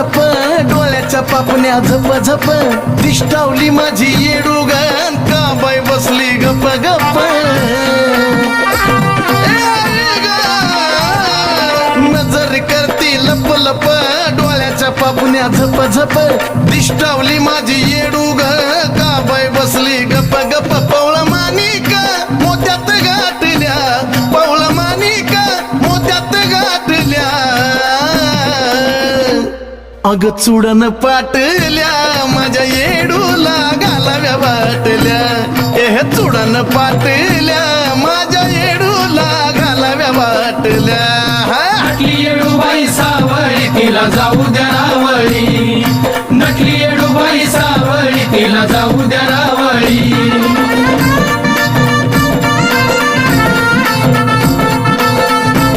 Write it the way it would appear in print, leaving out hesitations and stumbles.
झप डोळ्याच्या पापण्या झप झप दिष्टावली माझी येडूगण का बाई बसली गप गप नजर करती लप लप डोळ्याच्या पापण्या झप झप दिष्टावली माझी येडूग का बाई बसली गप गप पवळा मानिका मोत्यात गाठल्या पवळा मानिका मोत्यात गाठल्या अग चुडन पाटल्या माझ्या येडूला घालाव्या वाटल्या हे चुडन पाटल्या माझ्या येडूला घालाव्या वाटल्या येडूबाई सावळी तिला जाऊ द्या नावळी